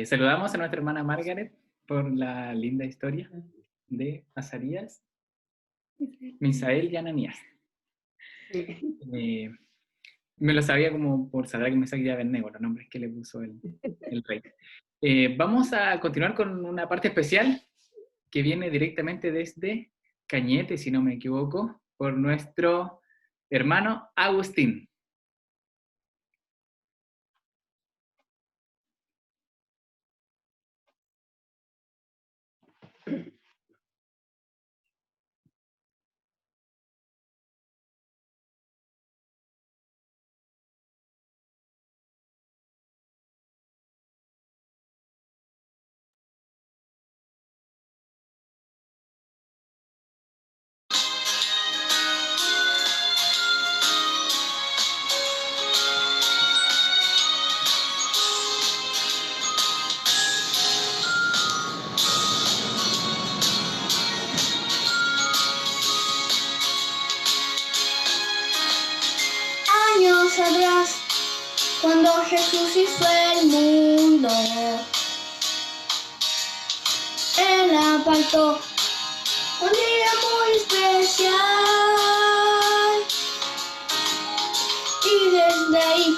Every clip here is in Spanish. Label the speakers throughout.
Speaker 1: Saludamos a nuestra hermana Margaret por la linda historia de Azarías, Misael y Ananías. Eh, Me lo sabía como por Sadrach, Mesach y Abednego, los nombres que le puso el rey. Vamos a continuar con una parte especial que viene directamente desde Cañete, si no me equivoco, por nuestro hermano Agustín.
Speaker 2: Años atrás, cuando Jesús hizo el mundo, Él apartó un día muy especial, y desde ahí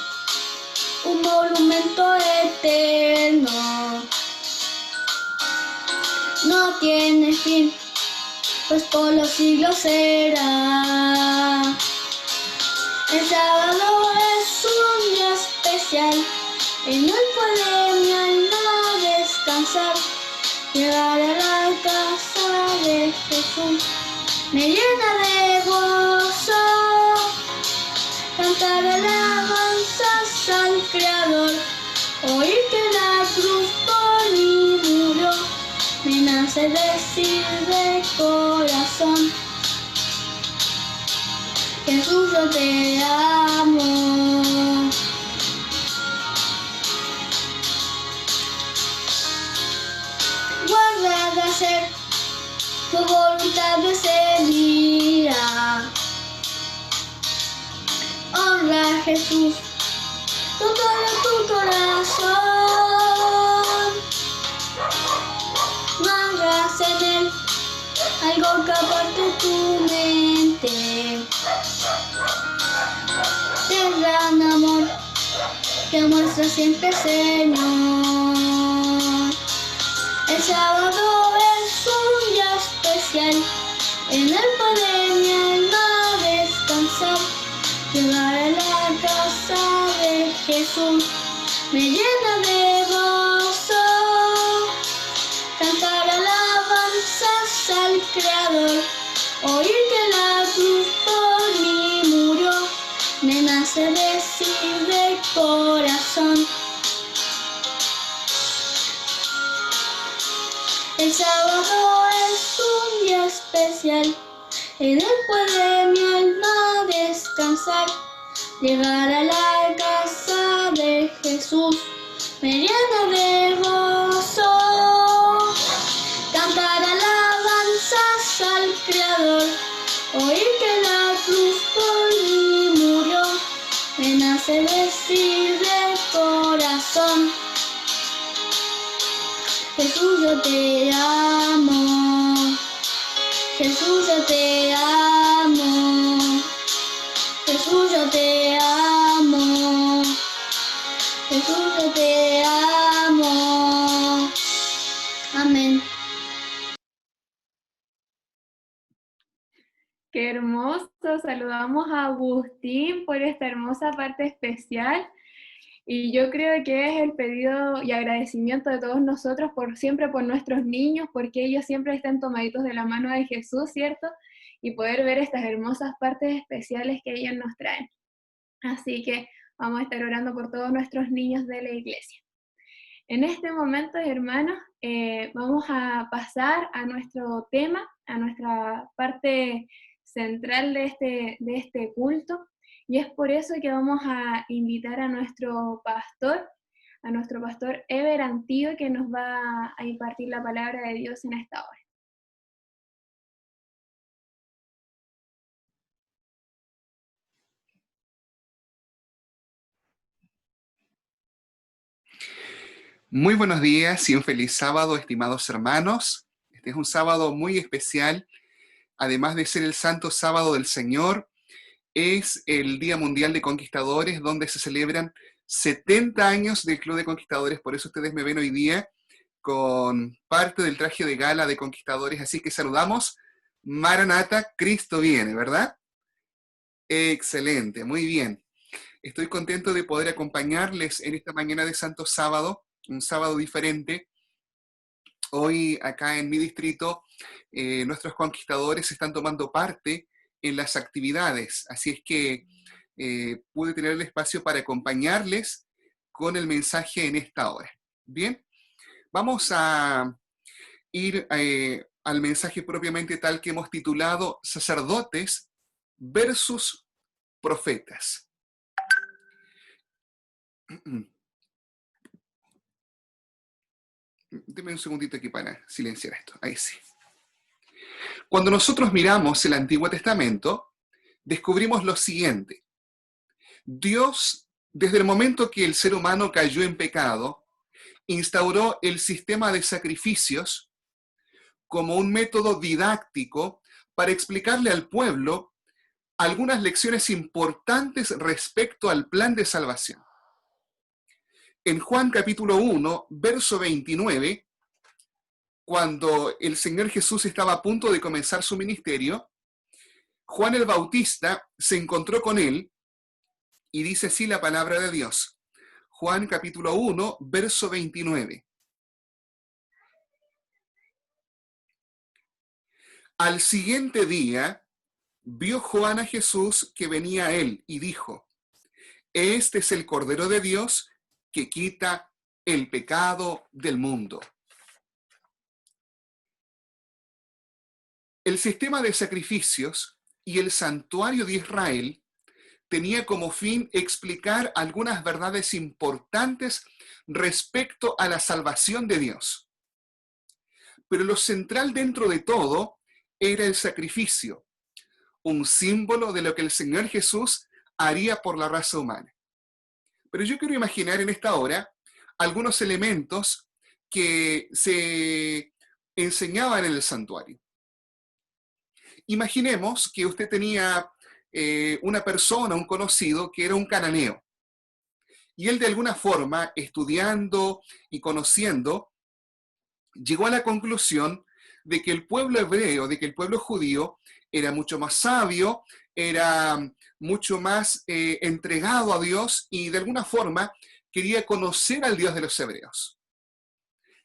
Speaker 2: un monumento eterno no tiene fin, pues por los siglos será. El sábado es un día especial, en él puede mi alma descansar. Llegar a la casa de Jesús me llena de gozo, cantar alabanzas al Creador, oír que la cruz por mí murió, me nace decir de corazón: Jesús, yo te amo. Guarda de hacer tu voluntad ese día. Honra a Jesús con todo tu corazón. No hagas en él algo que aparte tu mente. El gran amor que muestra siempre, Señor. El sábado es un día especial, en él puede mi alma descansar. Llegar a la casa de Jesús me llena de gozo, cantar alabanzas al Creador, oír que la cruz por mí murió, me nace decir de corazón: el sábado es un día especial, en él puede mi alma descansar. Llegar a la casa de Jesús me llena de gozo, cantar alabanzas al Creador, oír que la cruz por mí murió, me nace decir de corazón: Jesús, yo te amo. Jesús, yo te amo. Jesús, yo te amo. Jesús, yo te amo. Amén.
Speaker 3: Qué hermoso, saludamos a Agustín por esta hermosa parte especial. Y yo creo que es el pedido y agradecimiento de todos nosotros siempre por nuestros niños, porque ellos siempre están tomaditos de la mano de Jesús, ¿cierto? Y poder ver estas hermosas partes especiales que ellos nos traen. Así que vamos a estar orando por todos nuestros niños de la iglesia. En este momento, hermanos, vamos a pasar a nuestro tema, a nuestra parte central de este culto, y es por eso que vamos a invitar a nuestro pastor Ever Antío, que nos va a impartir la palabra de Dios en esta hora.
Speaker 4: Muy buenos días y un feliz sábado, estimados hermanos. Este es un sábado muy especial. Además de ser el Santo Sábado del Señor, es el Día Mundial de Conquistadores, donde se celebran 70 años del Club de Conquistadores. Por eso ustedes me ven hoy día con parte del traje de gala de Conquistadores. Así que saludamos. Maranata, Cristo viene, ¿verdad? Excelente, muy bien. Estoy contento de poder acompañarles en esta mañana de Santo Sábado, un sábado diferente. Hoy acá en mi distrito, nuestros conquistadores están tomando parte en las actividades, así es que pude tener el espacio para acompañarles con el mensaje en esta hora. Bien, vamos a ir al mensaje propiamente tal que hemos titulado Sacerdotes versus Profetas. Deme un segundito aquí para silenciar esto. Ahí sí. Cuando nosotros miramos el Antiguo Testamento, descubrimos lo siguiente. Dios, desde el momento que el ser humano cayó en pecado, instauró el sistema de sacrificios como un método didáctico para explicarle al pueblo algunas lecciones importantes respecto al plan de salvación. En Juan capítulo 1, verso 29, cuando el Señor Jesús estaba a punto de comenzar su ministerio, Juan el Bautista se encontró con él y dice así la palabra de Dios. Juan capítulo 1, verso 29. Al siguiente día, vio Juan a Jesús que venía a él y dijo, este es el Cordero de Dios que quita el pecado del mundo. El sistema de sacrificios y el santuario de Israel tenía como fin explicar algunas verdades importantes respecto a la salvación de Dios. Pero lo central dentro de todo era el sacrificio, un símbolo de lo que el Señor Jesús haría por la raza humana. Pero yo quiero imaginar en esta hora algunos elementos que se enseñaban en el santuario. Imaginemos que usted tenía una persona, un conocido, que era un cananeo. Y él de alguna forma, estudiando y conociendo, llegó a la conclusión de que el pueblo hebreo, de que el pueblo judío era mucho más sabio, era mucho más entregado a Dios y de alguna forma quería conocer al Dios de los hebreos.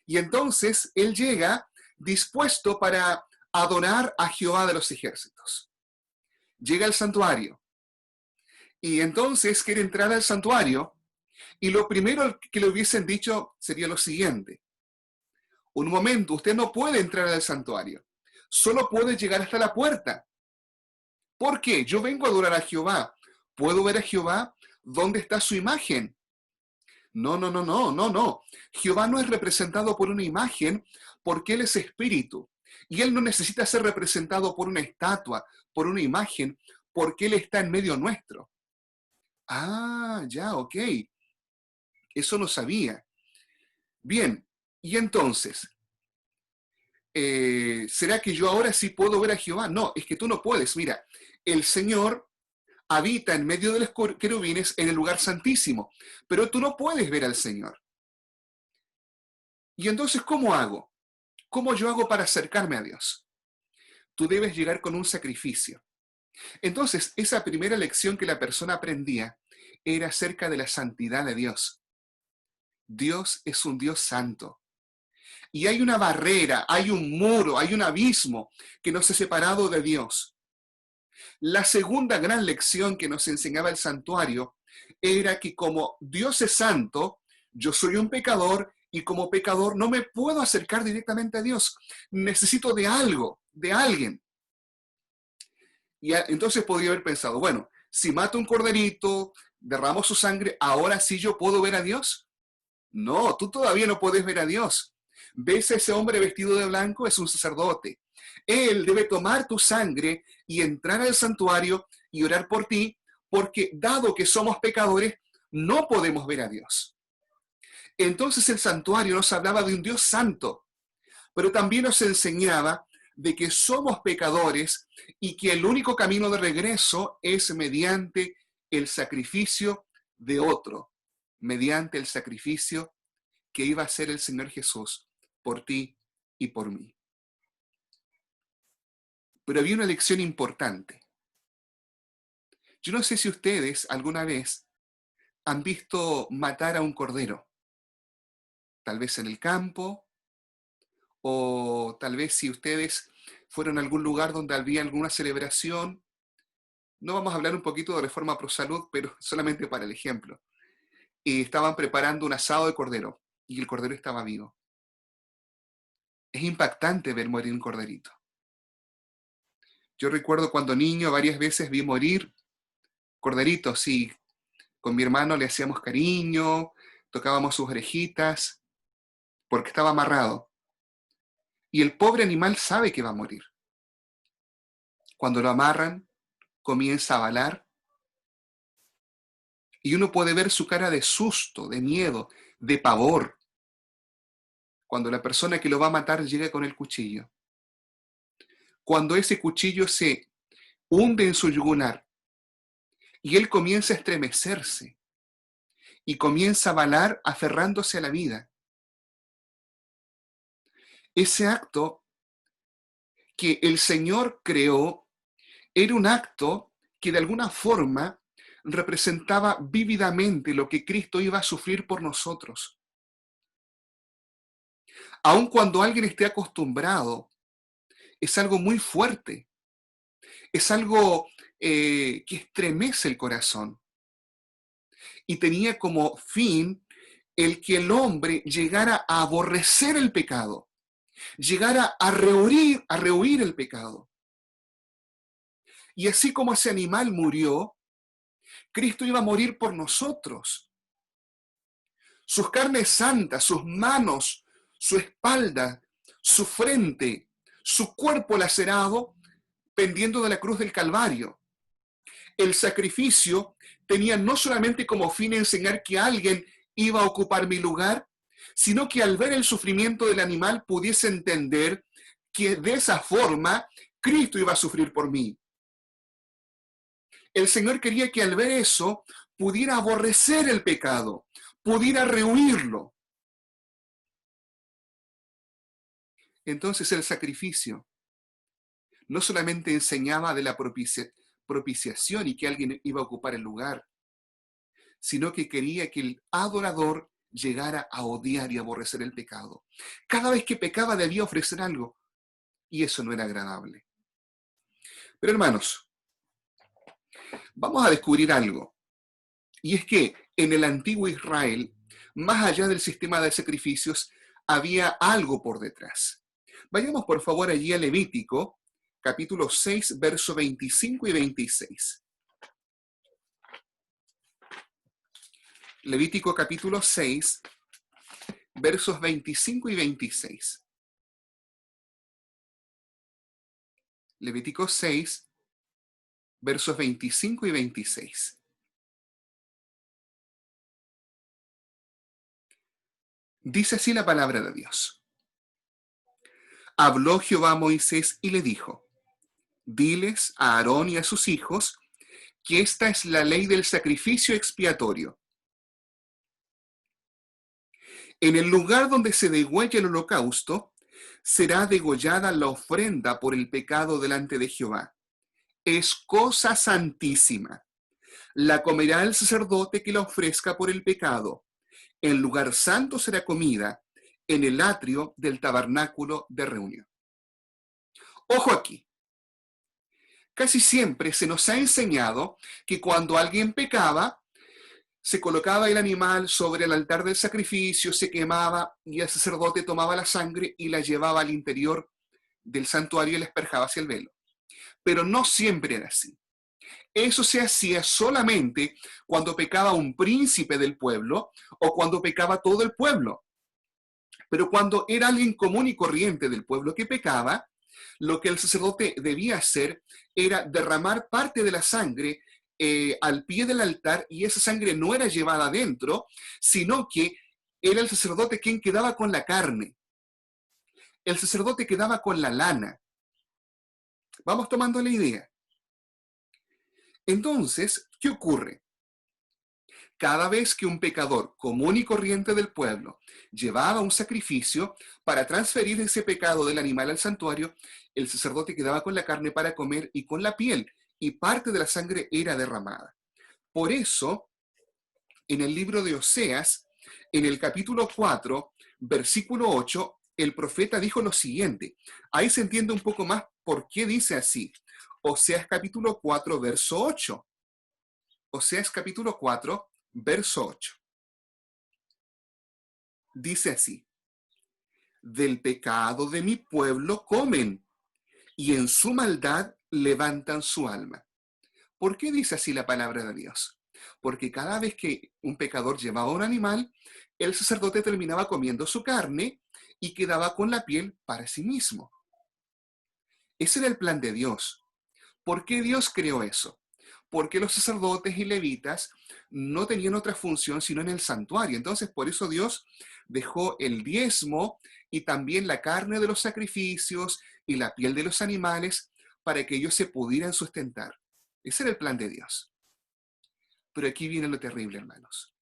Speaker 4: Y entonces él llega dispuesto para adorar a Jehová de los ejércitos. Llega al santuario y entonces quiere entrar al santuario y lo primero que le hubiesen dicho sería lo siguiente. Un momento, usted no puede entrar al santuario, solo puede llegar hasta la puerta. ¿Por qué? Yo vengo a adorar a Jehová. ¿Puedo ver a Jehová? ¿Dónde está su imagen? No. Jehová no es representado por una imagen porque Él es espíritu. Y Él no necesita ser representado por una estatua, por una imagen, porque Él está en medio nuestro. Ah, ya, ok. Eso no sabía. Bien, y entonces, ¿será que yo ahora sí puedo ver a Jehová? No, es que tú no puedes. Mira, el Señor habita en medio de los querubines en el lugar santísimo, pero tú no puedes ver al Señor. Y entonces, ¿cómo hago? ¿Cómo yo hago para acercarme a Dios? Tú debes llegar con un sacrificio. Entonces, esa primera lección que la persona aprendía era acerca de la santidad de Dios. Dios es un Dios santo. Y hay una barrera, hay un muro, hay un abismo que nos ha separado de Dios. La segunda gran lección que nos enseñaba el santuario era que como Dios es santo, yo soy un pecador y como pecador no me puedo acercar directamente a Dios. Necesito de algo, de alguien. Y entonces podría haber pensado, bueno, si mato un corderito, derramo su sangre, ¿ahora sí yo puedo ver a Dios? No, tú todavía no puedes ver a Dios. ¿Ves a ese hombre vestido de blanco? Es un sacerdote. Él debe tomar tu sangre y entrar al santuario y orar por ti, porque dado que somos pecadores, no podemos ver a Dios. Entonces el santuario nos hablaba de un Dios santo, pero también nos enseñaba de que somos pecadores y que el único camino de regreso es mediante el sacrificio de otro, mediante el sacrificio que iba a hacer el Señor Jesús por ti y por mí. Pero había una lección importante. Yo no sé si ustedes alguna vez han visto matar a un cordero, tal vez en el campo, o tal vez si ustedes fueron a algún lugar donde había alguna celebración. No vamos a hablar un poquito de Reforma Pro Salud, pero solamente para el ejemplo. Y estaban preparando un asado de cordero, y el cordero estaba vivo. Es impactante ver morir un corderito. Yo recuerdo cuando niño varias veces vi morir corderitos, y con mi hermano le hacíamos cariño, tocábamos sus orejitas, porque estaba amarrado. Y el pobre animal sabe que va a morir. Cuando lo amarran, comienza a balar, y uno puede ver su cara de susto, de miedo, de pavor, cuando la persona que lo va a matar llega con el cuchillo. Cuando ese cuchillo se hunde en su yugular, y él comienza a estremecerse, y comienza a balar aferrándose a la vida. Ese acto que el Señor creó era un acto que de alguna forma representaba vívidamente lo que Cristo iba a sufrir por nosotros. Aun cuando alguien esté acostumbrado, es algo muy fuerte, es algo que estremece el corazón. Y tenía como fin el que el hombre llegara a aborrecer el pecado, llegara a rehuir el pecado. Y así como ese animal murió, Cristo iba a morir por nosotros. Sus carnes santas, sus manos, su espalda, su frente, su cuerpo lacerado, pendiendo de la cruz del Calvario. El sacrificio tenía no solamente como fin enseñar que alguien iba a ocupar mi lugar, sino que al ver el sufrimiento del animal pudiese entender que de esa forma Cristo iba a sufrir por mí. El Señor quería que al ver eso pudiera aborrecer el pecado, pudiera rehuirlo. Entonces el sacrificio no solamente enseñaba de la propiciación y que alguien iba a ocupar el lugar, sino que quería que el adorador llegara a odiar y aborrecer el pecado. Cada vez que pecaba debía ofrecer algo, y eso no era agradable. Pero hermanos, vamos a descubrir algo, y es que en el antiguo Israel, más allá del sistema de sacrificios, había algo por detrás. Vayamos por favor allí a Levítico, capítulo 6, versos 25 y 26. Levítico capítulo 6, versos 25 y 26. Levítico 6, versos 25 y 26. Dice así la palabra de Dios. Habló Jehová a Moisés y le dijo: diles a Aarón y a sus hijos que esta es la ley del sacrificio expiatorio. En el lugar donde se degüella el holocausto, será degollada la ofrenda por el pecado delante de Jehová. Es cosa santísima. La comerá el sacerdote que la ofrezca por el pecado. En lugar santo será comida, en el atrio del tabernáculo de reunión. Ojo aquí. Casi siempre se nos ha enseñado que cuando alguien pecaba, se colocaba el animal sobre el altar del sacrificio, se quemaba y el sacerdote tomaba la sangre y la llevaba al interior del santuario y la asperjaba hacia el velo. Pero no siempre era así. Eso se hacía solamente cuando pecaba un príncipe del pueblo o cuando pecaba todo el pueblo. Pero cuando era alguien común y corriente del pueblo que pecaba, lo que el sacerdote debía hacer era derramar parte de la sangre al pie del altar, y esa sangre no era llevada adentro, sino que era el sacerdote quien quedaba con la carne. El sacerdote quedaba con la lana. Vamos tomando la idea. Entonces, ¿qué ocurre? Cada vez que un pecador común y corriente del pueblo llevaba un sacrificio para transferir ese pecado del animal al santuario, el sacerdote quedaba con la carne para comer y con la piel, y parte de la sangre era derramada. Por eso, en el libro de Oseas, en el capítulo 4, versículo 8, el profeta dijo lo siguiente. Ahí se entiende un poco más por qué dice así. Oseas capítulo 4, verso 8. Oseas capítulo 4, verso 8. Dice así: del pecado de mi pueblo comen, y en su maldad levantan su alma. ¿Por qué dice así la palabra de Dios? Porque cada vez que un pecador llevaba un animal, el sacerdote terminaba comiendo su carne y quedaba con la piel para sí mismo. Ese era el plan de Dios. ¿Por qué Dios creó eso? Porque los sacerdotes y levitas no tenían otra función sino en el santuario. Entonces, por eso Dios dejó el diezmo y también la carne de los sacrificios y la piel de los animales para que ellos se pudieran sustentar. Ese era el plan de Dios. Pero aquí viene lo terrible, hermanos.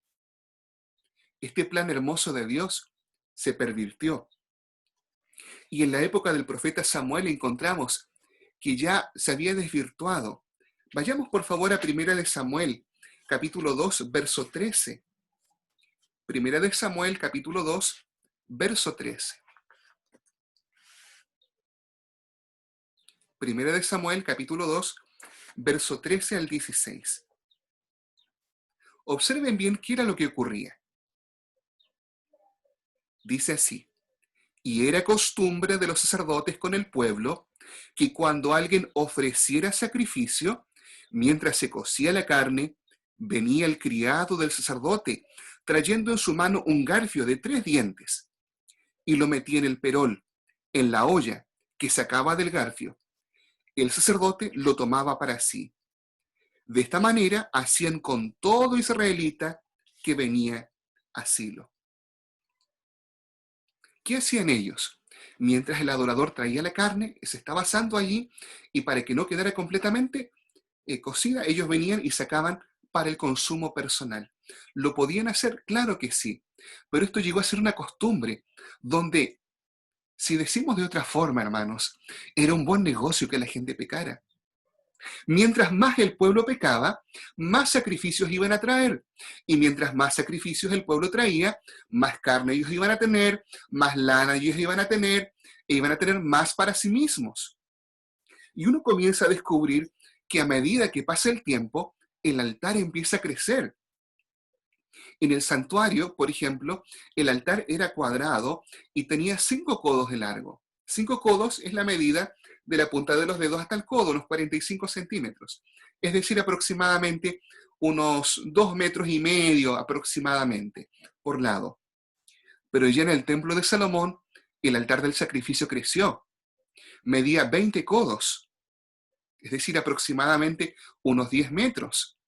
Speaker 4: Este plan hermoso de Dios se pervirtió. Y en la época del profeta Samuel encontramos que ya se había desvirtuado. Vayamos por favor a 1 de Samuel, capítulo 2, verso 13. 1 de Samuel, capítulo 2, verso 13. 1 de Samuel, capítulo 2, verso 13 al 16. Observen bien qué era lo que ocurría. Dice así: y era costumbre de los sacerdotes con el pueblo que cuando alguien ofreciera sacrificio, mientras se cocía la carne, venía el criado del sacerdote, trayendo en su mano un garfio de 3 dientes, y lo metía en el perol, en la olla que sacaba del garfio. El sacerdote lo tomaba para sí. De esta manera hacían con todo israelita que venía a Silo. ¿Qué hacían ellos? Mientras el adorador traía la carne, se estaba asando allí, y para que no quedara completamente cocida, ellos venían y sacaban para el consumo personal. ¿Lo podían hacer? Claro que sí. Pero esto llegó a ser una costumbre, donde, si decimos de otra forma, hermanos, era un buen negocio que la gente pecara. Mientras más el pueblo pecaba, más sacrificios iban a traer. Y mientras más sacrificios el pueblo traía, más carne ellos iban a tener, más lana ellos iban a tener, e iban a tener más para sí mismos. Y uno comienza a descubrir que a medida que pasa el tiempo, el altar empieza a crecer. En el santuario, por ejemplo, el altar era cuadrado y tenía 5 codos de largo. 5 codos es la medida de la punta de los dedos hasta el codo, unos 45 centímetros. Es decir, aproximadamente unos 2,5 metros aproximadamente por lado. Pero ya en el templo de Salomón, el altar del sacrificio creció. Medía 20 codos, es decir, aproximadamente unos 10 metros.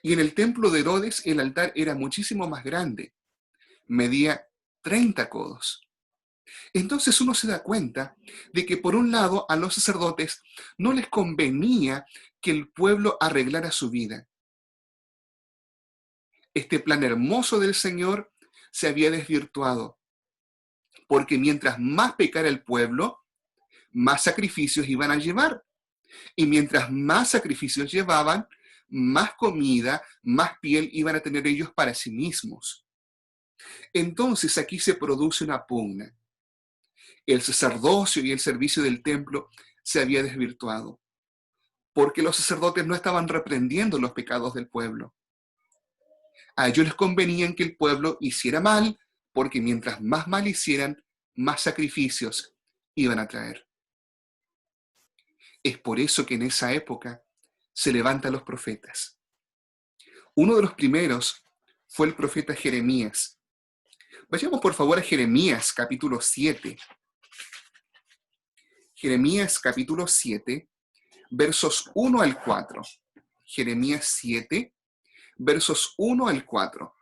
Speaker 4: Y en el templo de Herodes, el altar era muchísimo más grande. Medía 30 codos. Entonces uno se da cuenta de que por un lado a los sacerdotes no les convenía que el pueblo arreglara su vida. Este plan hermoso del Señor se había desvirtuado, porque mientras más pecara el pueblo, más sacrificios iban a llevar. Y mientras más sacrificios llevaban, más comida, más piel iban a tener ellos para sí mismos. Entonces aquí se produce una pugna. El sacerdocio y el servicio del templo se había desvirtuado, porque los sacerdotes no estaban reprendiendo los pecados del pueblo. A ellos les convenía que el pueblo hiciera mal, porque mientras más mal hicieran, más sacrificios iban a traer. Es por eso que en esa época se levantan los profetas. Uno de los primeros fue el profeta Jeremías. Vayamos por favor a Jeremías capítulo 7. Jeremías capítulo 7, versos 1 al 4. Jeremías 7, versos 1 al 4.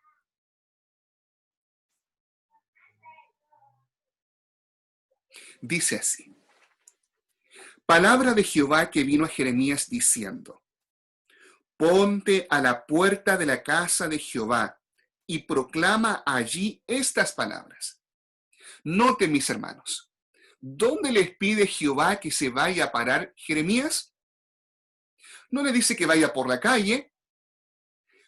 Speaker 4: Dice así: palabra de Jehová que vino a Jeremías diciendo: ponte a la puerta de la casa de Jehová y proclama allí estas palabras. Note, mis hermanos, ¿dónde les pide Jehová que se vaya a parar Jeremías? No le dice que vaya por la calle,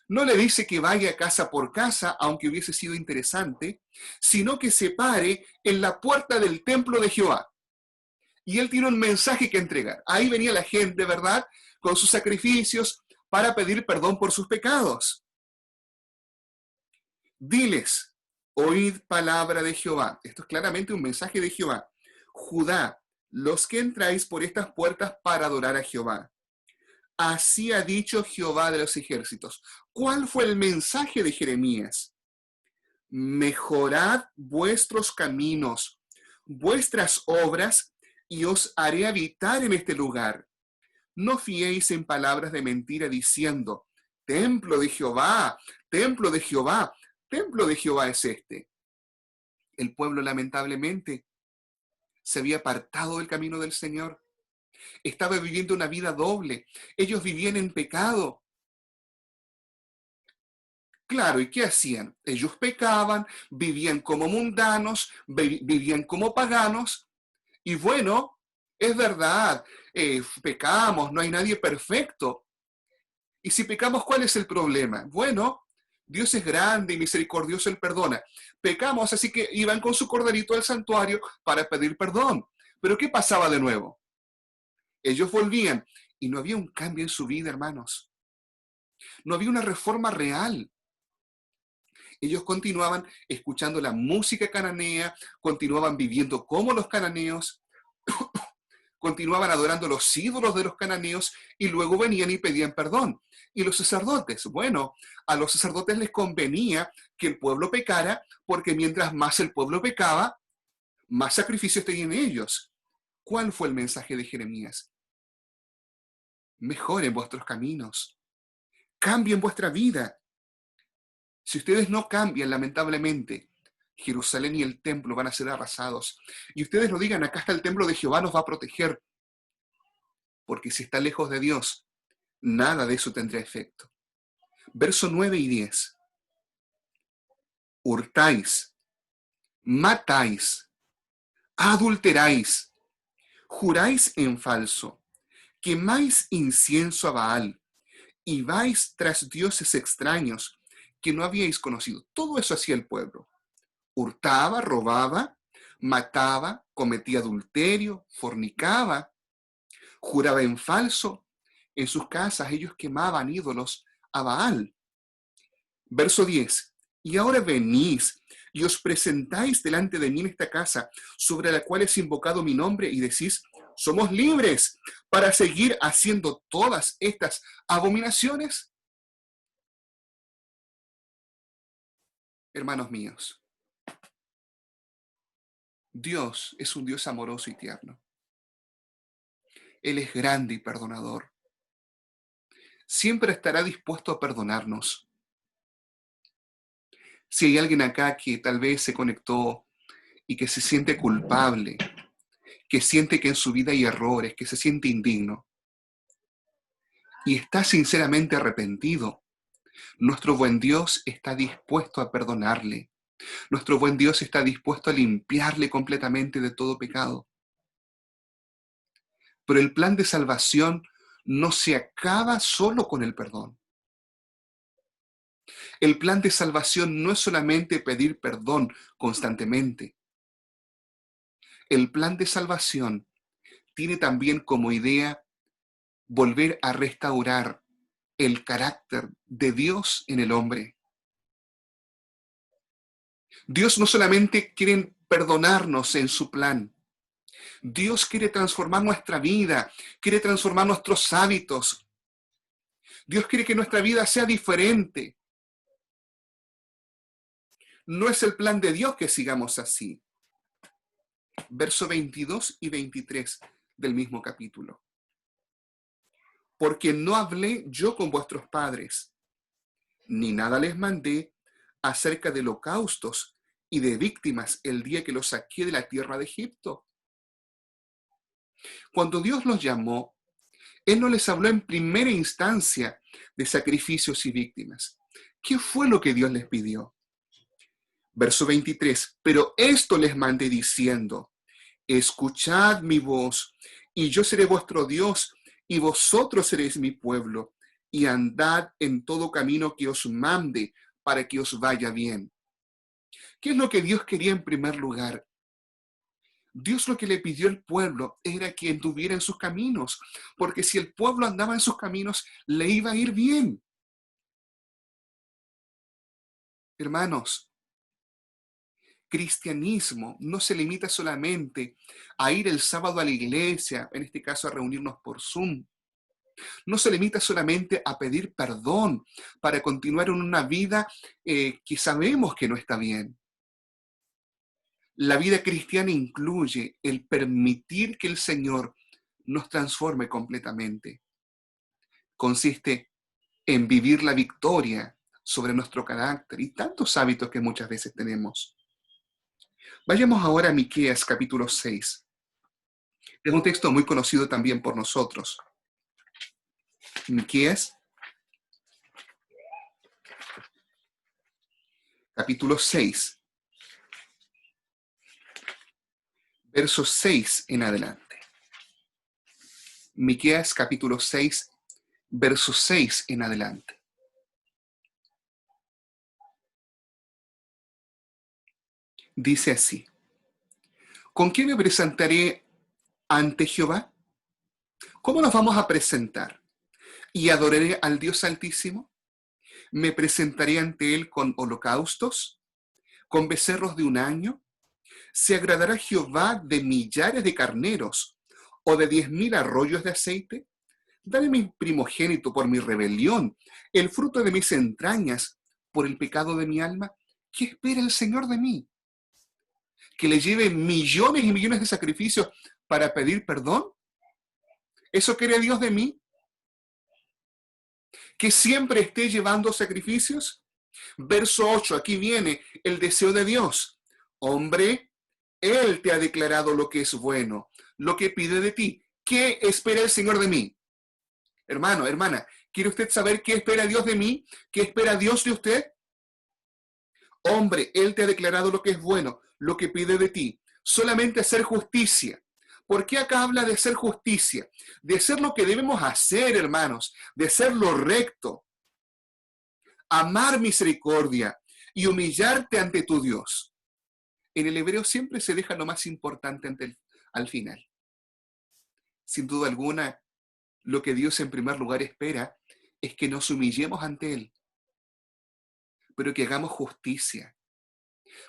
Speaker 4: no le dice que vaya casa por casa, aunque hubiese sido interesante, sino que se pare en la puerta del templo de Jehová. Y él tiene un mensaje que entregar. Ahí venía la gente, ¿verdad?, con sus sacrificios para pedir perdón por sus pecados. Diles: oíd palabra de Jehová. Esto es claramente un mensaje de Jehová. Judá, los que entráis por estas puertas para adorar a Jehová. Así ha dicho Jehová de los ejércitos. ¿Cuál fue el mensaje de Jeremías? Mejorad vuestros caminos, vuestras obras, y os haré habitar en este lugar. No fiéis en palabras de mentira diciendo: templo de Jehová, templo de Jehová, templo de Jehová es este. El pueblo lamentablemente se había apartado del camino del Señor. Estaba viviendo una vida doble. Ellos vivían en pecado. Claro, ¿y qué hacían? Ellos pecaban, vivían como mundanos, vivían como paganos. Y bueno, es verdad, pecamos, no hay nadie perfecto. Y si pecamos, ¿cuál es el problema? Bueno, Dios es grande y misericordioso, Él perdona. Pecamos, así que iban con su corderito al santuario para pedir perdón. Pero ¿qué pasaba de nuevo? Ellos volvían y no había un cambio en su vida, hermanos. No había una reforma real. Ellos continuaban escuchando la música cananea, continuaban viviendo como los cananeos, continuaban adorando los ídolos de los cananeos y luego venían y pedían perdón. Y los sacerdotes, bueno, a los sacerdotes les convenía que el pueblo pecara, porque mientras más el pueblo pecaba, más sacrificios tenían ellos. ¿Cuál fue el mensaje de Jeremías? Mejoren vuestros caminos, cambien vuestra vida. Si ustedes no cambian, lamentablemente, Jerusalén y el templo van a ser arrasados. Y ustedes no digan: acá está el templo de Jehová, nos va a proteger. Porque si está lejos de Dios, nada de eso tendrá efecto. Verso 9 y 10. Hurtáis, matáis, adulteráis, juráis en falso, quemáis incienso a Baal y vais tras dioses extraños que no habíais conocido. Todo eso hacía el pueblo. Hurtaba, robaba, mataba, cometía adulterio, fornicaba, juraba en falso. En sus casas ellos quemaban ídolos a Baal. Verso 10. Y ahora venís y os presentáis delante de mí en esta casa, sobre la cual es invocado mi nombre, y decís: somos libres para seguir haciendo todas estas abominaciones. Hermanos míos, Dios es un Dios amoroso y tierno. Él es grande y perdonador. Siempre estará dispuesto a perdonarnos. Si hay alguien acá que tal vez se conectó y que se siente culpable, que siente que en su vida hay errores, que se siente indigno, y está sinceramente arrepentido, nuestro buen Dios está dispuesto a perdonarle. Nuestro buen Dios está dispuesto a limpiarle completamente de todo pecado. Pero el plan de salvación no se acaba solo con el perdón. El plan de salvación no es solamente pedir perdón constantemente. El plan de salvación tiene también como idea volver a restaurar el carácter de Dios en el hombre. Dios no solamente quiere perdonarnos en su plan. Dios quiere transformar nuestra vida, quiere transformar nuestros hábitos. Dios quiere que nuestra vida sea diferente. No es el plan de Dios que sigamos así. Verso 22 y 23 del mismo capítulo. Porque no hablé yo con vuestros padres, ni nada les mandé acerca de holocaustos y de víctimas el día que los saqué de la tierra de Egipto. Cuando Dios los llamó, Él no les habló en primera instancia de sacrificios y víctimas. ¿Qué fue lo que Dios les pidió? Verso 23, pero esto les mandé diciendo, escuchad mi voz, y yo seré vuestro Dios, y vosotros seréis mi pueblo, y andad en todo camino que os mande, para que os vaya bien. ¿Qué es lo que Dios quería en primer lugar? Dios lo que le pidió al pueblo era que anduviera en sus caminos, porque si el pueblo andaba en sus caminos, le iba a ir bien. Hermanos, cristianismo no se limita solamente a ir el sábado a la iglesia, en este caso a reunirnos por Zoom. No se limita solamente a pedir perdón para continuar en una vida que sabemos que no está bien. La vida cristiana incluye el permitir que el Señor nos transforme completamente. Consiste en vivir la victoria sobre nuestro carácter y tantos hábitos que muchas veces tenemos. Vayamos ahora a Miqueas capítulo 6. Es un texto muy conocido también por nosotros. Miqueas capítulo 6. Verso 6 en adelante. Miqueas capítulo 6, verso 6 en adelante. Dice así: ¿con qué me presentaré ante Jehová? ¿Cómo nos vamos a presentar? ¿Y adoraré al Dios Altísimo? ¿Me presentaré ante Él con holocaustos? ¿Con becerros de un año? ¿Se agradará Jehová de millares de carneros o de 10,000 arroyos de aceite? Dame mi primogénito por mi rebelión, el fruto de mis entrañas por el pecado de mi alma. ¿Qué espera el Señor de mí? ¿Que le lleve millones y millones de sacrificios para pedir perdón? ¿Eso quiere Dios de mí? ¿Que siempre esté llevando sacrificios? Verso 8, aquí viene el deseo de Dios. Hombre, Él te ha declarado lo que es bueno, lo que pide de ti. ¿Qué espera el Señor de mí? Hermano, hermana, ¿quiere usted saber qué espera Dios de mí? ¿Qué espera Dios de usted? Hombre, Él te ha declarado lo que es bueno, lo que pide de ti. Solamente hacer justicia. ¿Por qué acá habla de hacer justicia? De hacer lo que debemos hacer, hermanos, de hacer lo recto. Amar misericordia y humillarte ante tu Dios. En el hebreo siempre se deja lo más importante al final. Sin duda alguna, lo que Dios en primer lugar espera es que nos humillemos ante Él, pero que hagamos justicia.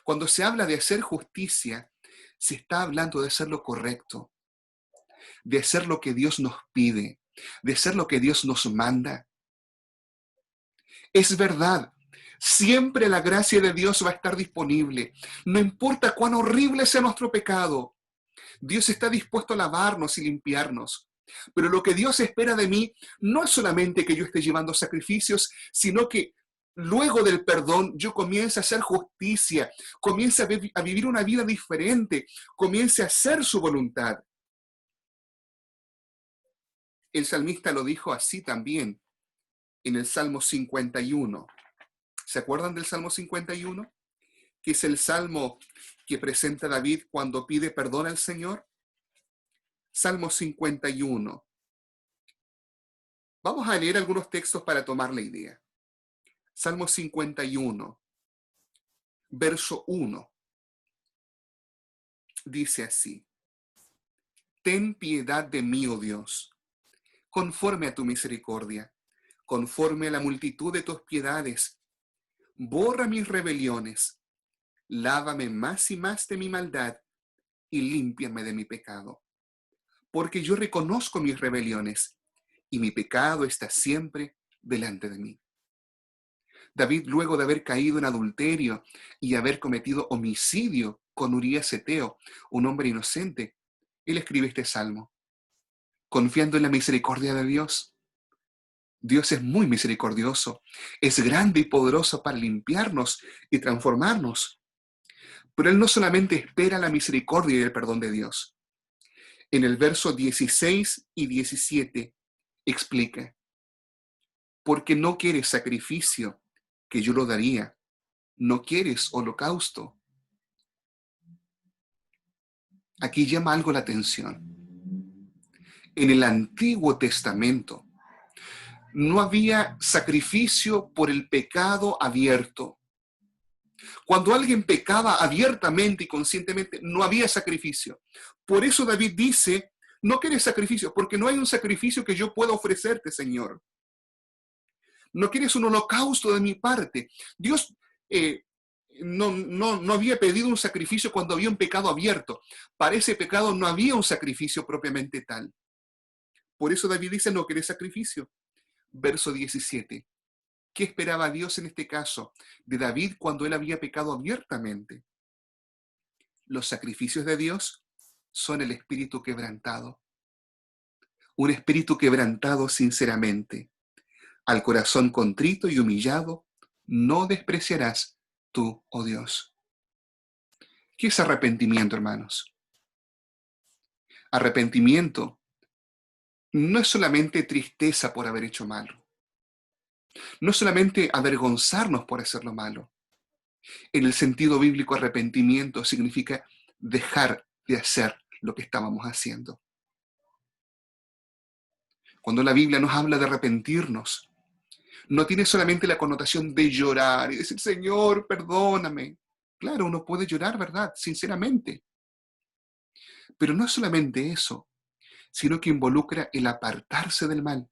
Speaker 4: Cuando se habla de hacer justicia, se está hablando de hacer lo correcto, de hacer lo que Dios nos pide, de hacer lo que Dios nos manda. Es verdad, siempre la gracia de Dios va a estar disponible. No importa cuán horrible sea nuestro pecado, Dios está dispuesto a lavarnos y limpiarnos. Pero lo que Dios espera de mí no es solamente que yo esté llevando sacrificios, sino que luego del perdón yo comience a hacer justicia, comience a vivir una vida diferente, comience a hacer su voluntad. El salmista lo dijo así también en el Salmo 51. ¿Se acuerdan del Salmo 51? Que es el salmo que presenta David cuando pide perdón al Señor. Salmo 51. Vamos a leer algunos textos para tomar la idea. Salmo 51, verso 1. Dice así: ten piedad de mí, oh Dios, conforme a tu misericordia, conforme a la multitud de tus piedades. Borra mis rebeliones, lávame más y más de mi maldad y límpiame de mi pecado. Porque yo reconozco mis rebeliones y mi pecado está siempre delante de mí. David, luego de haber caído en adulterio y haber cometido homicidio con Urías Eteo, un hombre inocente, él escribe este salmo, confiando en la misericordia de Dios. Dios es muy misericordioso, es grande y poderoso para limpiarnos y transformarnos. Pero Él no solamente espera la misericordia y el perdón de Dios, En el verso 16 y 17 explica, porque no quieres sacrificio, que yo lo daría, no quieres holocausto. Aquí llama algo la atención. En el Antiguo Testamento no había sacrificio por el pecado abierto. Cuando alguien pecaba abiertamente y conscientemente, no había sacrificio. Por eso David dice, no quieres sacrificio, porque no hay un sacrificio que yo pueda ofrecerte, Señor. No quieres un holocausto de mi parte. Dios no había pedido un sacrificio cuando había un pecado abierto. Para ese pecado no había un sacrificio propiamente tal. Por eso David dice, no quieres sacrificio. Verso 17. ¿Qué esperaba Dios en este caso de David cuando él había pecado abiertamente? Los sacrificios de Dios son el espíritu quebrantado. Un espíritu quebrantado sinceramente. Al corazón contrito y humillado, no despreciarás tú, oh Dios. ¿Qué es arrepentimiento, hermanos? Arrepentimiento no es solamente tristeza por haber hecho malo. No es solamente avergonzarnos por hacer lo malo. En el sentido bíblico, arrepentimiento significa dejar de hacer lo que estábamos haciendo. Cuando la Biblia nos habla de arrepentirnos, no tiene solamente la connotación de llorar y decir, Señor, perdóname. Claro, uno puede llorar, ¿verdad? Sinceramente. Pero no es solamente eso, sino que involucra el apartarse del mal.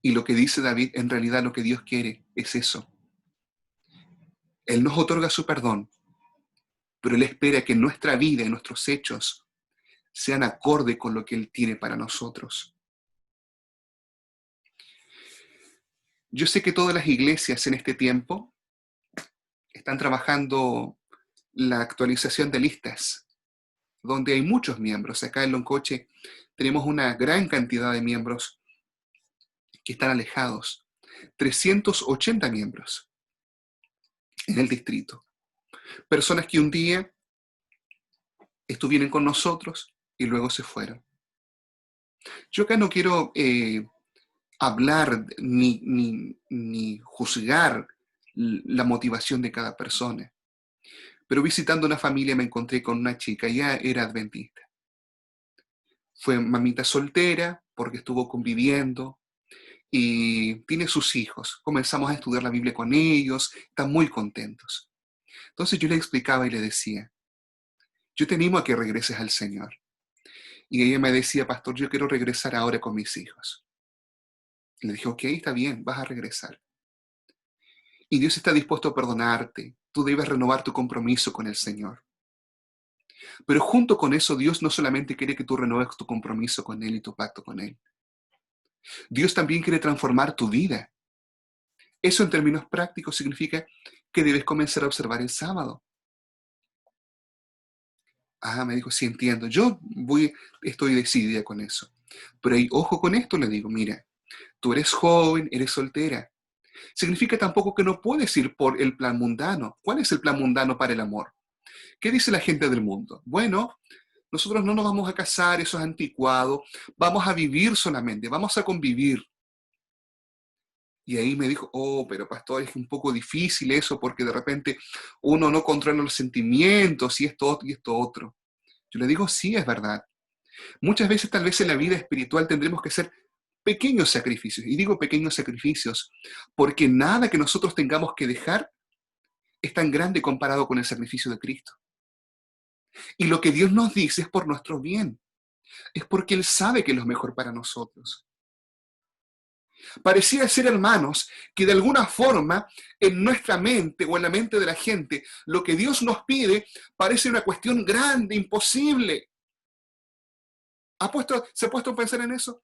Speaker 4: Y lo que dice David, en realidad lo que Dios quiere es eso. Él nos otorga su perdón, pero Él espera que nuestra vida y nuestros hechos sean acorde con lo que Él tiene para nosotros. Yo sé que todas las iglesias en este tiempo están trabajando la actualización de listas, donde hay muchos miembros. Acá en Loncoche tenemos una gran cantidad de miembros que están alejados. 380 miembros en el distrito. Personas que un día estuvieron con nosotros y luego se fueron. Yo acá no quiero hablar ni juzgar la motivación de cada persona. Pero visitando una familia me encontré con una chica, ella era adventista. Fue mamita soltera porque estuvo conviviendo y tiene sus hijos. Comenzamos a estudiar la Biblia con ellos, están muy contentos. Entonces yo le explicaba y le decía, yo te animo a que regreses al Señor. Y ella me decía, pastor, yo quiero regresar ahora con mis hijos. Y le dije, ok, está bien, vas a regresar. Y Dios está dispuesto a perdonarte. Tú debes renovar tu compromiso con el Señor. Pero junto con eso, Dios no solamente quiere que tú renueves tu compromiso con Él y tu pacto con Él. Dios también quiere transformar tu vida. Eso en términos prácticos significa que debes comenzar a observar el sábado. Me dijo, sí entiendo, estoy decidida con eso. Pero ahí, ojo con esto, le digo, mira, tú eres joven, eres soltera. Significa tampoco que no puedes ir por el plan mundano. ¿Cuál es el plan mundano para el amor? ¿Qué dice la gente del mundo? Bueno, nosotros no nos vamos a casar, eso es anticuado, vamos a vivir solamente, vamos a convivir. Y ahí me dijo, pero pastor, es un poco difícil eso porque de repente uno no controla los sentimientos y esto y esto otro. Yo le digo, sí, es verdad. Muchas veces tal vez en la vida espiritual tendremos que hacer pequeños sacrificios. Y digo pequeños sacrificios porque nada que nosotros tengamos que dejar es tan grande comparado con el sacrificio de Cristo. Y lo que Dios nos dice es por nuestro bien. Es porque Él sabe que es lo mejor para nosotros. Parecía ser, hermanos, que de alguna forma en nuestra mente o en la mente de la gente, lo que Dios nos pide parece una cuestión grande, imposible. ¿Se ha puesto a pensar en eso?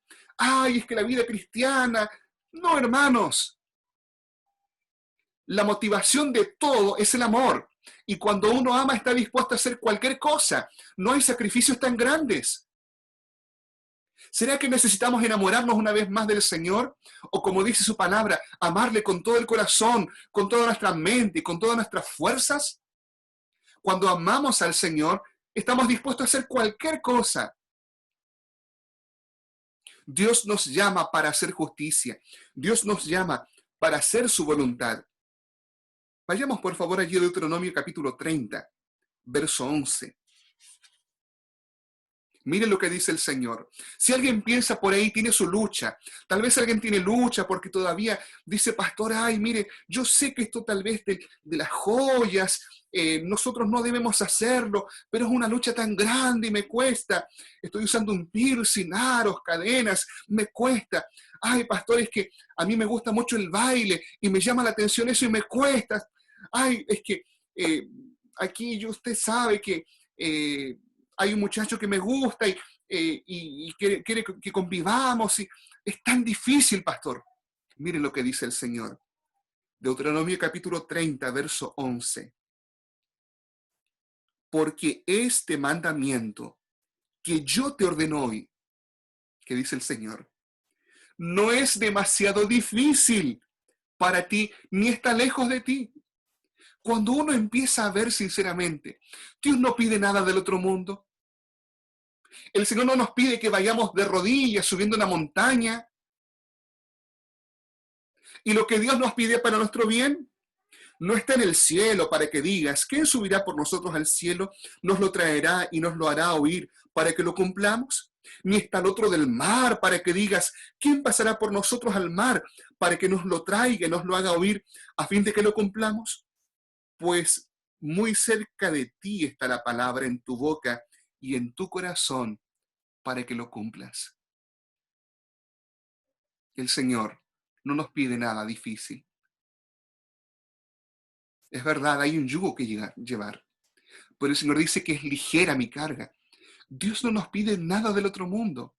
Speaker 4: Es que la vida cristiana... No, hermanos. La motivación de todo es el amor. Y cuando uno ama está dispuesto a hacer cualquier cosa. No hay sacrificios tan grandes. ¿Será que necesitamos enamorarnos una vez más del Señor? O como dice su palabra, amarle con todo el corazón, con toda nuestra mente y con todas nuestras fuerzas. Cuando amamos al Señor, Estamos dispuestos a hacer cualquier cosa. Dios nos llama para hacer justicia. Dios nos llama para hacer su voluntad. Vayamos por favor allí a Deuteronomio capítulo 30, verso 11. Mire lo que dice el Señor. Si alguien piensa por ahí, tiene su lucha. Tal vez alguien tiene lucha porque todavía dice, pastor, ay, mire, yo sé que esto tal vez de las joyas, nosotros no debemos hacerlo, pero es una lucha tan grande y me cuesta. Estoy usando un piercing, aros, cadenas, me cuesta. Ay, pastor, es que a mí me gusta mucho el baile y me llama la atención eso y me cuesta. Ay, es que aquí usted sabe que... hay un muchacho que me gusta y quiere que convivamos. Y es tan difícil, pastor. Miren lo que dice el Señor. Deuteronomio capítulo 30, verso 11. Porque este mandamiento que yo te ordeno hoy, que dice el Señor, no es demasiado difícil para ti, ni está lejos de ti. Cuando uno empieza a ver sinceramente, Dios no pide nada del otro mundo. El Señor no nos pide que vayamos de rodillas subiendo una montaña. Y lo que Dios nos pide para nuestro bien no está en el cielo para que digas, ¿quién subirá por nosotros al cielo? Nos lo traerá y nos lo hará oír para que lo cumplamos. Ni está al otro del mar para que digas, ¿quién pasará por nosotros al mar para que nos lo traiga y nos lo haga oír a fin de que lo cumplamos? Pues muy cerca de ti está la palabra en tu boca y en tu corazón para que lo cumplas. El Señor no nos pide nada difícil. Es verdad, hay un yugo que llevar, pero el Señor dice que es ligera mi carga. Dios no nos pide nada del otro mundo,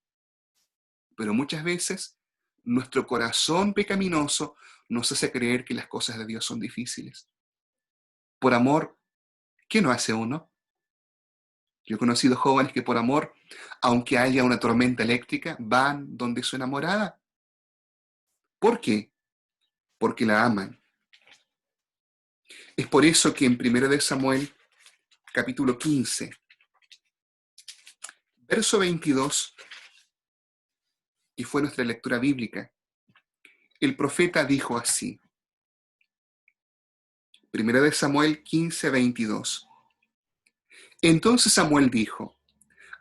Speaker 4: pero muchas veces nuestro corazón pecaminoso nos hace creer que las cosas de Dios son difíciles. Por amor, ¿qué no hace uno? Yo he conocido jóvenes que por amor, aunque haya una tormenta eléctrica, van donde su enamorada. ¿Por qué? Porque la aman. Es por eso que en 1 de Samuel, capítulo 15, verso 22, y fue nuestra lectura bíblica, el profeta dijo así. 1 de Samuel 15, 22. Entonces Samuel dijo,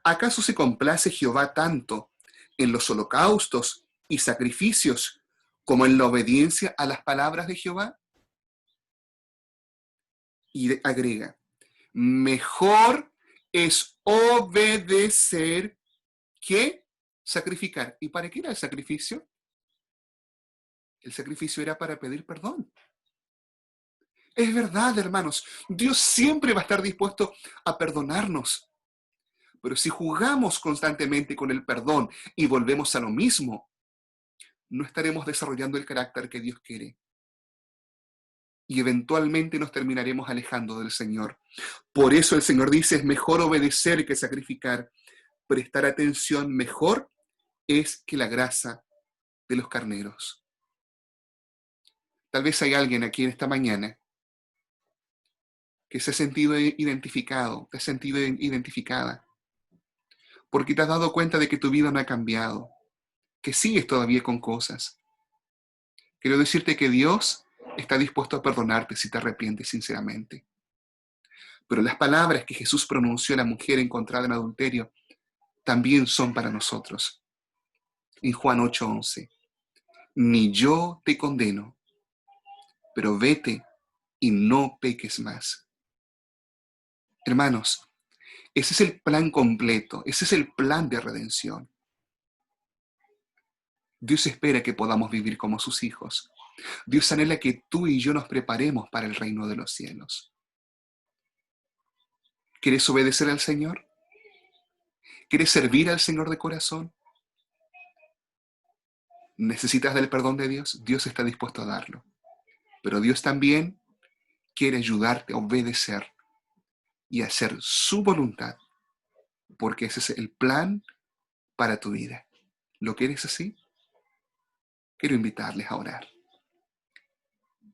Speaker 4: ¿acaso se complace Jehová tanto en los holocaustos y sacrificios como en la obediencia a las palabras de Jehová? Y agrega, mejor es obedecer que sacrificar. ¿Y para qué era el sacrificio? El sacrificio era para pedir perdón. Es verdad, hermanos, Dios siempre va a estar dispuesto a perdonarnos. Pero si jugamos constantemente con el perdón y volvemos a lo mismo, no estaremos desarrollando el carácter que Dios quiere. Y eventualmente nos terminaremos alejando del Señor. Por eso el Señor dice, es mejor obedecer que sacrificar. Prestar atención mejor es que la grasa de los carneros. Tal vez hay alguien aquí en esta mañana que se ha sentido identificado, te has sentido identificada, porque te has dado cuenta de que tu vida no ha cambiado, que sigues todavía con cosas. Quiero decirte que Dios está dispuesto a perdonarte si te arrepientes sinceramente. Pero las palabras que Jesús pronunció a la mujer encontrada en adulterio también son para nosotros. En Juan 8:11, ni yo te condeno, pero vete y no peques más. Hermanos, ese es el plan completo, ese es el plan de redención. Dios espera que podamos vivir como sus hijos. Dios anhela que tú y yo nos preparemos para el reino de los cielos. ¿Quieres obedecer al Señor? ¿Quieres servir al Señor de corazón? ¿Necesitas del perdón de Dios? Dios está dispuesto a darlo. Pero Dios también quiere ayudarte a obedecer y a hacer su voluntad, porque ese es el plan para tu vida. ¿Lo quieres así? Quiero invitarles a orar.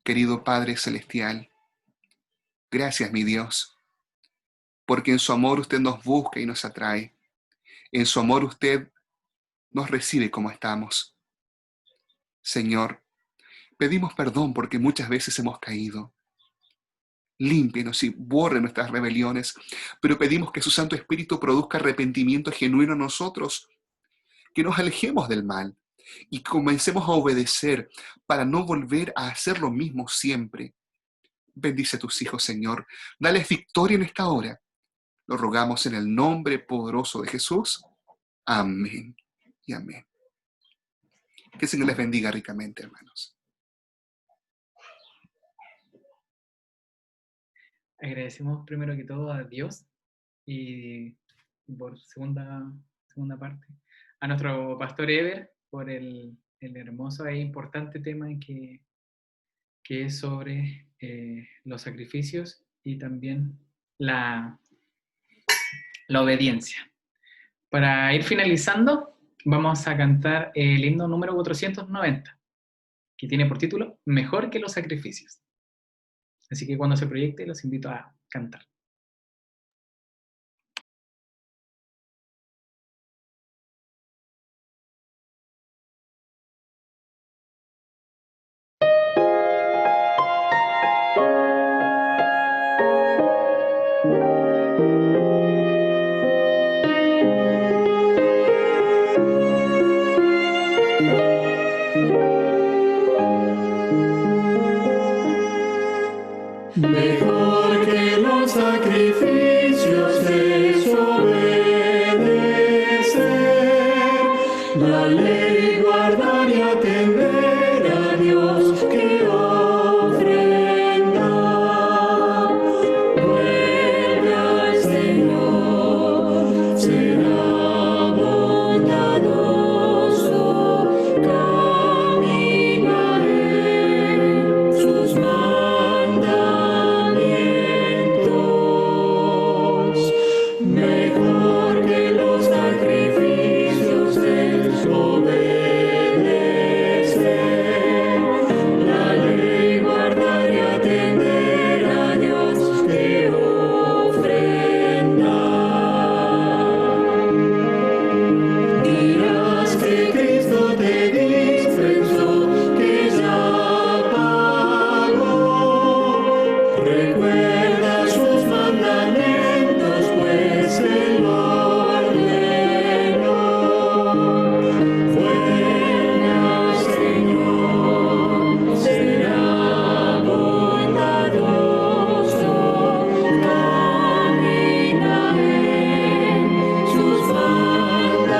Speaker 4: Querido Padre Celestial, gracias, mi Dios, porque en su amor usted nos busca y nos atrae. En su amor usted nos recibe como estamos. Señor, pedimos perdón porque muchas veces hemos caído. Límpienos y borre nuestras rebeliones, pero pedimos que su Santo Espíritu produzca arrepentimiento genuino en nosotros, que nos alejemos del mal y comencemos a obedecer para no volver a hacer lo mismo siempre. Bendice a tus hijos, Señor. Dales victoria en esta hora. Lo rogamos en el nombre poderoso de Jesús. Amén y amén. Que el Señor les bendiga ricamente, hermanos.
Speaker 1: Agradecemos primero que todo a Dios y por segunda parte a nuestro pastor Ever por el hermoso e importante tema que es sobre los sacrificios y también la obediencia. Para ir finalizando, vamos a cantar el himno número 490, que tiene por título Mejor que los sacrificios. Así que cuando se proyecte, los invito a cantar.
Speaker 5: Mejor que los sacrificios es obedecer la ley, guardar y atender a Dios que ofrenda. Vuelve al Señor, será bondadoso, camina en sus mandamientos. Mejor que los sacrificios es obedecer la ley, guardar y atender a Dios que ofrenda. Dirás que Cristo te dispensó, que ya pagó. Recuerda sus mandamientos, pues Él lo ordenó. Vuelve al Señor, será bondadoso, camina en sus mandamientos.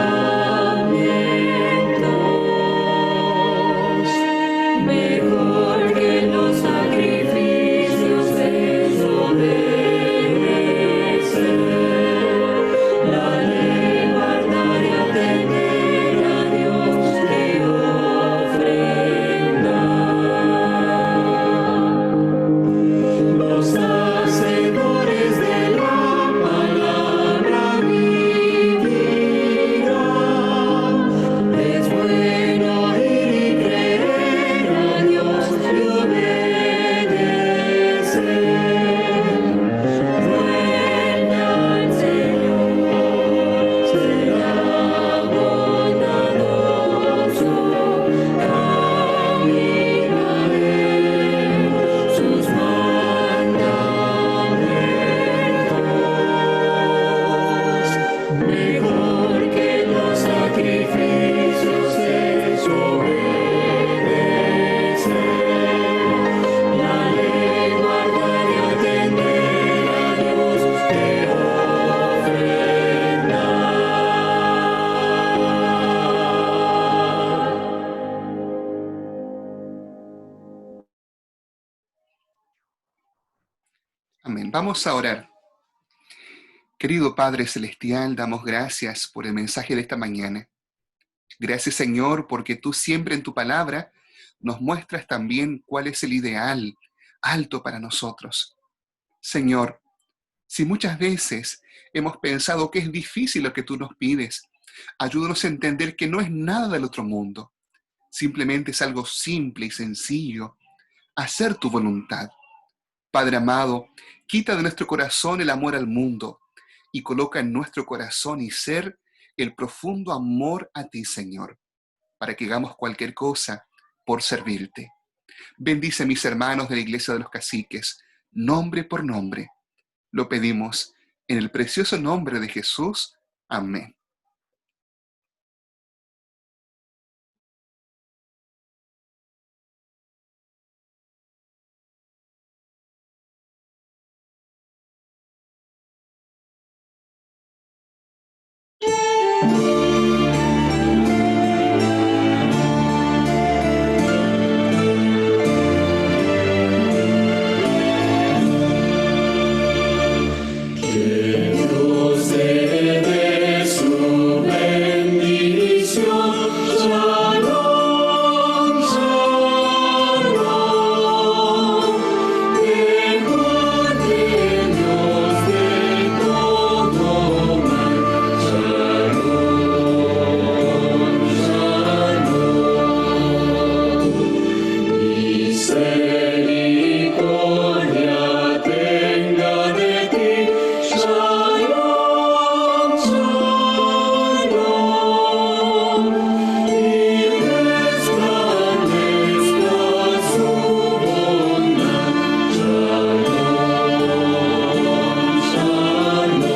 Speaker 5: Mejor que los sacrificios es obedecer la ley, guardar y atender a Dios que ofrenda. Los hacedores de la palabra vivirán. Es bueno oír y creer a Dios y obedecer. Vuelve al Señor, será bondadoso, camina en sus mandamientos. Mejor que los sacrificios es obedecer la ley, guardar y atender a Dios que ofrenda.
Speaker 4: Amén. Vamos a orar. Querido Padre Celestial, damos gracias por el mensaje de esta mañana. Gracias, Señor, porque tú siempre en tu palabra nos muestras también cuál es el ideal alto para nosotros. Señor, si muchas veces hemos pensado que es difícil lo que tú nos pides, ayúdanos a entender que no es nada del otro mundo. Simplemente es algo simple y sencillo, hacer tu voluntad. Padre amado, quita de nuestro corazón el amor al mundo y coloca en nuestro corazón y ser el profundo amor a ti, Señor, para que hagamos cualquier cosa por servirte. Bendice a mis hermanos de la Iglesia de los Caciques, nombre por nombre. Lo pedimos en el precioso nombre de Jesús. Amén.
Speaker 5: Dios te dé su bendición. Shalom, shalom. Que guarde Dios de todo mal. Shalom, shalom. Misericordia tenga de ti. Shalom, shalom. Y resplandezca su bondad. Shalom, shalom.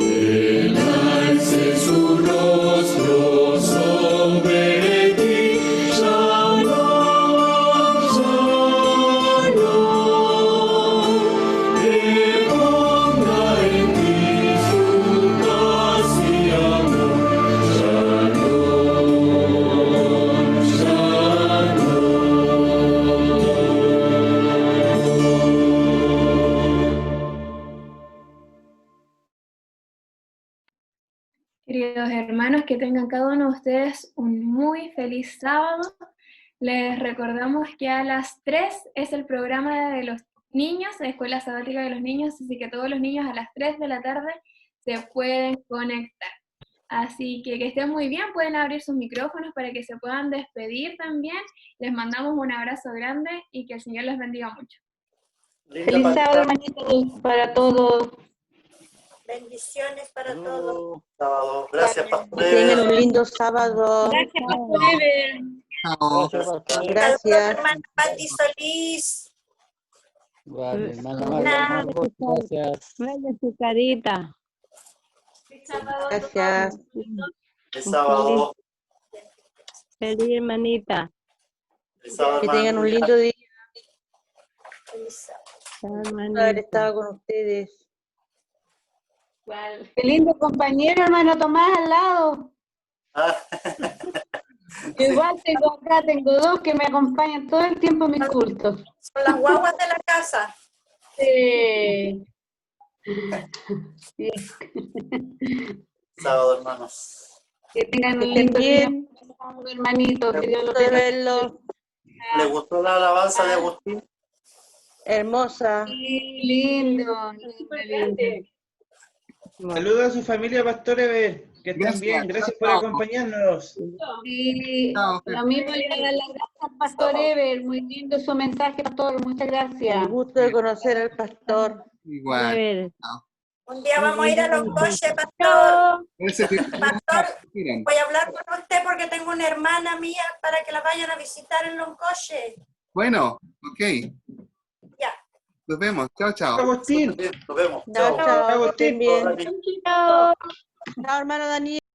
Speaker 5: Él alce su rostro sobre ti. Shalom, shalom. Que ponga en ti su paz y amor. Shalom,
Speaker 3: Queridos hermanos, que tengan cada uno de ustedes un muy feliz sábado. Les recordamos que a las 3 es el programa de los niños, la Escuela Sabática de los Niños, así que todos los niños a las 3 de la tarde se pueden conectar. Así que estén muy bien, pueden abrir sus micrófonos para que se puedan despedir también. Les mandamos un abrazo grande y que el Señor les bendiga mucho.
Speaker 6: Feliz sábado, hermanitos, para todos.
Speaker 2: Bendiciones para todos.
Speaker 7: Sábado. Gracias, Pastor
Speaker 6: Que tengan
Speaker 7: Ever.
Speaker 6: un lindo sábado.
Speaker 2: Gracias, Pastor Ever.
Speaker 4: Chao.
Speaker 6: Gracias.
Speaker 2: Saludos, hermana Patti Solís.
Speaker 8: Vale, hermana
Speaker 2: Nada.
Speaker 8: Marta, gracias.
Speaker 9: Vaya su carita.
Speaker 6: Gracias.
Speaker 7: El sábado.
Speaker 9: Feliz hermanita.
Speaker 7: El sábado,
Speaker 6: Que tengan un
Speaker 7: hermano.
Speaker 6: lindo día.
Speaker 2: Feliz sábado.
Speaker 9: Chao,
Speaker 6: Haber
Speaker 9: hermanita.
Speaker 6: estado con ustedes.
Speaker 10: Qué lindo compañero, hermano Tomás, al lado.
Speaker 7: Ah,
Speaker 10: Yo igual tengo dos que me acompañan todo el tiempo en mis cultos.
Speaker 2: Son las guaguas de la casa.
Speaker 10: Sí. Sí.
Speaker 7: sábado, hermanos.
Speaker 10: Que tengan
Speaker 6: Que
Speaker 10: un
Speaker 6: estén
Speaker 10: lindo día,
Speaker 6: bien.
Speaker 10: hermanito. Que Dios los
Speaker 6: Gusto de
Speaker 10: bendiga.
Speaker 6: verlos.
Speaker 7: ¿Les gustó la alabanza de Agustín?
Speaker 6: Hermosa.
Speaker 10: Sí, lindo, lindo.
Speaker 8: Saludos a su familia, Pastor Ever. Que estén
Speaker 4: Gracias.
Speaker 8: bien. Gracias por
Speaker 4: Chao.
Speaker 8: acompañarnos.
Speaker 10: Sí,
Speaker 4: Chao.
Speaker 10: lo mismo le da las gracias al Pastor Ever. Muy lindo su mensaje, Pastor. Muchas gracias.
Speaker 6: El gusto de conocer al pastor.
Speaker 9: A
Speaker 4: Igual.
Speaker 9: ver.
Speaker 2: Un día vamos a ir a Loncoche, Pastor.
Speaker 4: Ese que-
Speaker 2: Pastor,
Speaker 4: Miren,
Speaker 2: voy a hablar con usted porque tengo una hermana mía para que la vayan a visitar en Loncoche.
Speaker 4: Bueno, ok.
Speaker 2: Ya.
Speaker 4: Nos vemos. Chao, chao.
Speaker 8: Agustín.
Speaker 7: Nos vemos.
Speaker 6: Chao,
Speaker 7: Chao.
Speaker 6: chao. Que
Speaker 8: Agustín.
Speaker 6: estén bien.
Speaker 7: Hola,
Speaker 6: Chao, hermano Daniel.